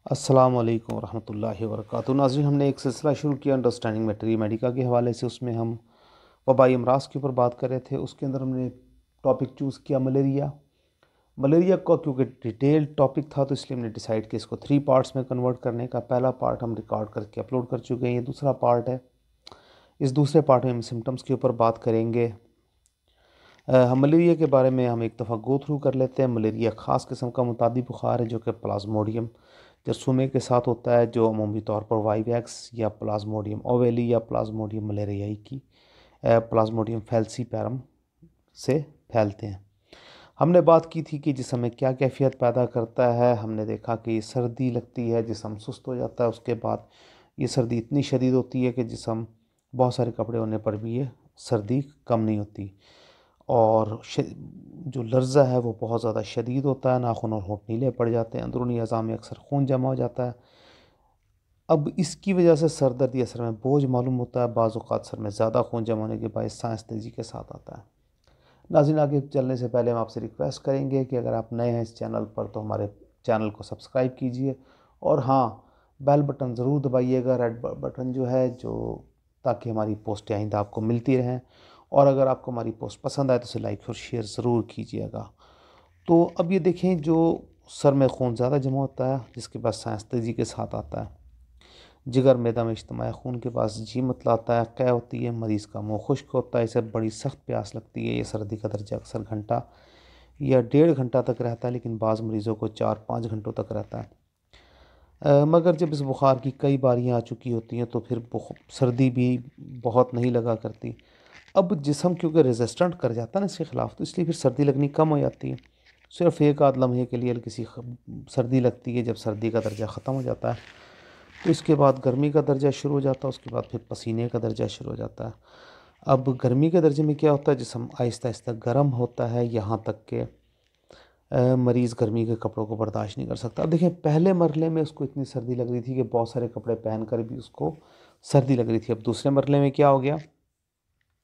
अस्सलाम वालेकुम रहमतुल्लाहि व बरकातुहू। नाज़रीन, हमने एक सिलसिला शुरू किया अंडरस्टैंडिंग मैटरी मेडिका के हवाले से। उसमें हम वबाई अमराज के ऊपर बात कर रहे थे। उसके अंदर हमने टॉपिक चूज़ किया मलेरिया। मलेरिया का क्योंकि डिटेल टॉपिक था तो इसलिए हमने डिसाइड किया इसको 3 पार्ट्स में कन्वर्ट करने का। पहला पार्ट हम रिकॉर्ड करके अपलोड कर चुके हैं, ये दूसरा पार्ट है। इस दूसरे पार्ट में हम सिम्टम्स के ऊपर बात करेंगे। हम मलेरिया के बारे में हम एक दफ़ा गो थ्रू कर लेते हैं। मलेरिया ख़ास किस्म का मुतादी बुखार है जो कि प्लाज्मोडियम जरथुमे के साथ होता है, जो अमूमी तौर पर वाइवैक्स या प्लाज्मोडियम ओवेली या प्लाज्मोडियम मलेरियाई की प्लाज्मोडियम फैल्सीपैरम से फैलते हैं। हमने बात की थी कि जिस्म में क्या कैफियत पैदा करता है। हमने देखा कि सर्दी लगती है, जिस्म सुस्त हो जाता है। उसके बाद ये सर्दी इतनी शदीद होती है कि जिस्म बहुत सारे कपड़े होने पर भी ये सर्दी कम नहीं होती। और जो लर्ज़ा है वो बहुत ज़्यादा शदीद होता है, नाखून और होंठ नीले पड़ जाते हैं, अंदरूनी अज़ा में अक्सर खून जमा हो जाता है। अब इसकी वजह से सर दर्द या सर में बोझ मालूम होता है। बाज़ औक़ात सर में ज़्यादा खून जमा होने के बायस सांस तेज़ी के साथ आता है। नाज़रीन, आगे चलने से पहले हम आपसे रिक्वेस्ट करेंगे कि अगर आप नए हैं इस चैनल पर तो हमारे चैनल को सब्सक्राइब कीजिए और हाँ, बेल बटन ज़रूर दबाइएगा, रेड बटन जो है, जो ताकि हमारी पोस्टें आइंदा आपको मिलती रहें। और अगर आपको हमारी पोस्ट पसंद आए तो उसे लाइक और शेयर ज़रूर कीजिएगा। तो अब ये देखें, जो सर में खून ज़्यादा जमा होता है जिसके बाद सांस तेज़ी के साथ आता है, जिगर मैदा में इज्तिमा खून के पास जी मतलाता है, कै होती है, मरीज़ का मुँह खुश्क होता है, इसे बड़ी सख्त प्यास लगती है। ये सर्दी का दर्जा अक्सर घंटा या 1.5 घंटा तक रहता है, लेकिन बाज़ मरीज़ों को 4-5 घंटों तक रहता है। मगर जब इस बुखार की कई बारियाँ आ चुकी होती हैं तो फिर सर्दी भी बहुत नहीं लगा करती। अब जिस्म क्योंकि रेजिस्टेंट कर जाता है ना इसके ख़िलाफ़, तो इसलिए फिर सर्दी लगनी कम हो जाती है। सिर्फ़ एक आध लम्हे के लिए हल्की सी सर्दी लगती है जब सर्दी का दर्जा ख़त्म हो जाता है। तो इसके बाद गर्मी का दर्जा शुरू हो जाता है, उसके बाद फिर पसीने का दर्जा शुरू हो जाता है। अब गर्मी के दर्जे में क्या होता है, जिस्म आहिस्ता आहिस्ता गर्म होता है, यहाँ तक कि मरीज़ गर्मी के कपड़ों को बर्दाश्त नहीं कर सकता। अब देखिए, पहले मरहले में उसको इतनी सर्दी लग रही थी कि बहुत सारे कपड़े पहन कर भी उसको सर्दी लग रही थी। अब दूसरे मरहले में क्या हो गया,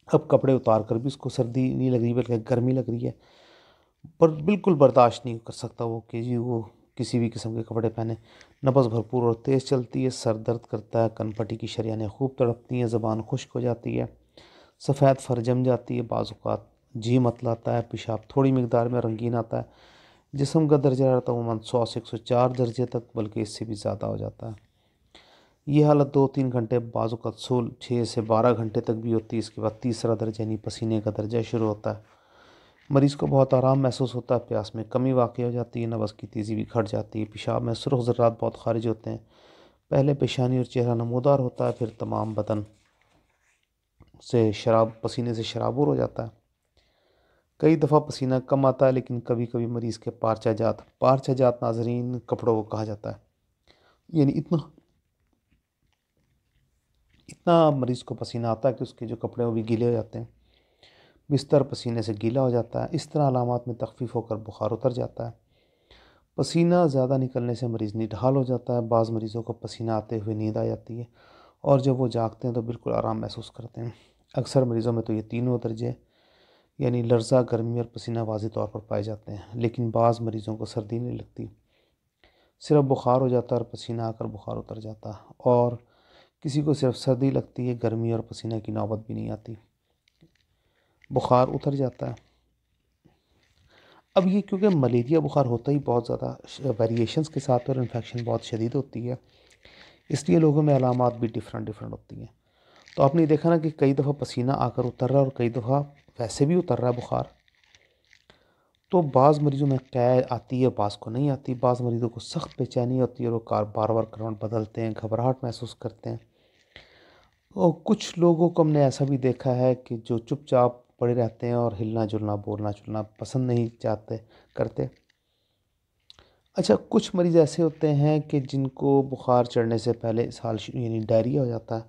अब कपड़े उतार कर भी उसको सर्दी नहीं लग रही बल्कि गर्मी लग रही है। पर बिल्कुल बर्दाश्त नहीं कर सकता वो कि जी वो किसी भी किस्म के कपड़े पहने। नब्ज़ भरपूर और तेज़ चलती है, सर दर्द करता है, कनपटी की शरियानें खूब तड़पती हैं, ज़बान खुश्क हो जाती है, सफ़ेद फर जम जाती है, बाज़ औक़ात जी मतलाता है, पेशाब थोड़ी मिकदार में रंगीन आता है। जिस्म का दर्जा रहता है अमूमन 100 से 104 दर्जे तक, बल्कि इससे भी ज़्यादा हो जाता है। ये हालत 2-3 घंटे, बाज़ औक़ात 6 से 12 घंटे तक भी होती है। इसके बाद तीसरा दर्जा यानी पसीने का दर्जा शुरू होता है। मरीज़ को बहुत आराम महसूस होता है, प्यास में कमी वाक़ई हो जाती है, नब्ज़ की तेज़ी भी घट जाती है, पेशाब में सुर्ख़ ज़र्रात बहुत ख़ारिज होते हैं। पहले पेशानी और चेहरा नमूदार होता है, फिर तमाम बदन से पसीने से शराबूर हो जाता है। कई दफ़ा पसीना कम आता है, लेकिन कभी कभी मरीज़ के पारचा जात नाज़रीन कपड़ों को कहा जाता है। यानी इतना इतना मरीज़ को पसीना आता है कि उसके जो कपड़े वो भी गीले हो जाते हैं, बिस्तर पसीने से गीला हो जाता है। इस तरह अलामात में तख़फ़ीफ़ होकर बुखार उतर जाता है। पसीना ज़्यादा निकलने से मरीज़ निढाल हो जाता है। बाज़ मरीज़ों को पसीना आते हुए नींद आ जाती है और जब वो जागते हैं तो बिल्कुल आराम महसूस करते हैं। अक्सर मरीज़ों में तो ये तीनों दर्जे यानी लर्ज़ा, गर्मी और पसीना वाज़ी तौर पर पाए जाते हैं, लेकिन बाज़ मरीज़ों को सर्दी नहीं लगती, सिर्फ बुखार हो जाता है और पसीना आकर बुखार उतर जाता है। और किसी को सिर्फ सर्दी लगती है, गर्मी और पसीने की नौबत भी नहीं आती, बुखार उतर जाता है। अब ये क्योंकि मलेरिया बुखार होता ही बहुत ज़्यादा वेरिएशंस के साथ और इन्फेक्शन बहुत शदीद होती है, इसलिए लोगों में अलामात भी डिफरेंट डिफरेंट होती हैं। तो आपने देखा ना कि कई दफ़ा पसीना आकर उतर रहा है और कई दफ़ा वैसे भी उतर रहा है बुखार। तो बाज़ मरीज़ों में कै आती है, बाज़ को नहीं आती। बाज़ मरीज़ों को सख्त बेचैनी होती है और वो बार बार करवट बदलते हैं, घबराहट महसूस करते हैं। और कुछ लोगों को हमने ऐसा भी देखा है कि जो चुपचाप पड़े रहते हैं और हिलना जुलना बोलना चुलना पसंद नहीं चाहते करते। अच्छा, कुछ मरीज़ ऐसे होते हैं कि जिनको बुखार चढ़ने से पहले इसहाल यानी डायरिया हो जाता है।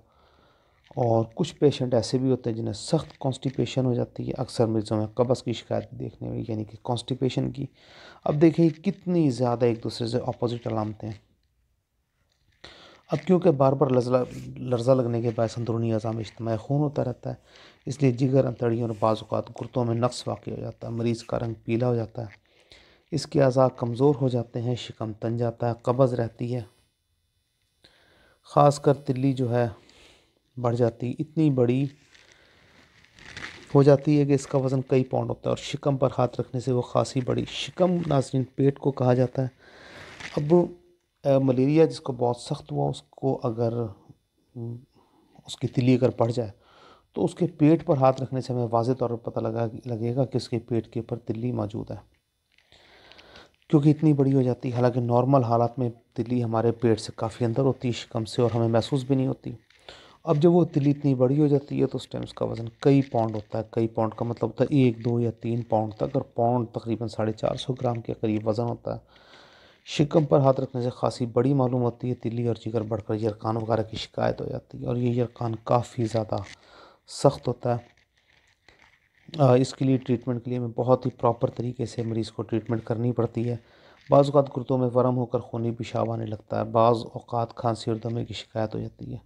और कुछ पेशेंट ऐसे भी होते हैं जिन्हें सख्त कॉन्स्टिपेशन हो जाती है। अक्सर मरीज़ों में कब्ज़ की शिकायत भी देखने में, यानी कि कॉन्स्टिपेशन की। अब देखिए कितनी ज़्यादा एक दूसरे से अपोजिट अलामतें हैं। अब क्योंकि बार बार लर्ज़ा लगने के बायस अंदरूनी अज़ा में इज्तिमा खून होता रहता है, इसलिए जिगर, अंतड़ियों और बाज़ औक़ात गुर्दों में नक़्स वाक़ई हो जाता है। मरीज़ का रंग पीला हो जाता है, इसके अज़ा कमज़ोर हो जाते हैं, शिकम तन जाता है, कब्ज़ रहती है। ख़ासकर तिल्ली जो है बढ़ जाती, इतनी बड़ी हो जाती है कि इसका वज़न कई पाउंड होता है और शिकम पर हाथ रखने से वो खासी बड़ी, शिकम नाज़रीन पेट को कहा जाता है। अब मलेरिया जिसको बहुत सख्त हुआ उसको अगर उसकी तिल्ली अगर बढ़ जाए तो उसके पेट पर हाथ रखने से हमें वाज़ेह तौर पर पता लगेगा कि उसके पेट के ऊपर तिल्ली मौजूद है, क्योंकि इतनी बड़ी हो जाती है। हालांकि नॉर्मल हालात में तिल्ली हमारे पेट से काफ़ी अंदर होती है शिकम से, और हमें महसूस भी नहीं होती। अब जब वो तिल्ली इतनी बड़ी हो जाती है तो उस टाइम उसका वज़न कई पाउंड होता है। कई पाउंड का मतलब होता है 1, 2 या 3 पाउंड तक, और पाउंड तकरीबन 450 ग्राम के करीब वज़न होता है। शिकम पर हाथ रखने से खासी बड़ी मालूम होती है तिल्ली, और जिगर बढ़कर यरकान वगैरह की शिकायत हो जाती है, और ये यरकान काफ़ी ज़्यादा सख्त होता है। इसके लिए ट्रीटमेंट के लिए हमें बहुत ही प्रॉपर तरीके से मरीज़ को ट्रीटमेंट करनी पड़ती है। बाज़ औक़ात गुर्दों में वरम होकर खूनी पेशाब आने लगता है, बाज़ औक़ात खांसी और दमे की शिकायत हो जाती है।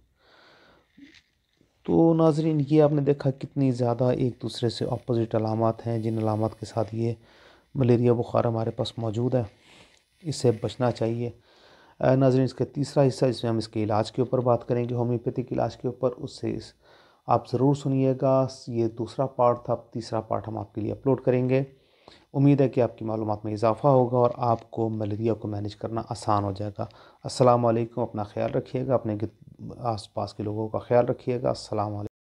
तो नाज़रीन, ये आपने देखा कितनी ज़्यादा एक दूसरे से अपोज़िट अलामात हैं, जिन अलामात के साथ ये मलेरिया बुखार हमारे पास मौजूद है, इससे बचना चाहिए। नाज़रीन, इसका तीसरा हिस्सा जिसमें हम इसके इलाज के ऊपर बात करेंगे, होम्योपैथिक इलाज के ऊपर, उससे आप ज़रूर सुनिएगा। ये दूसरा पार्ट था, अब तीसरा पार्ट हम आपके लिए अपलोड करेंगे। उम्मीद है कि आपकी मालूमात में इजाफ़ा होगा और आपको मलेरिया को मैनेज करना आसान हो जाएगा। अस्सलाम वालेकुम, अपना ख़्याल रखिएगा, अपने आस पास के लोगों का ख़्याल रखिएगा। अस्सलाम वालेकुम।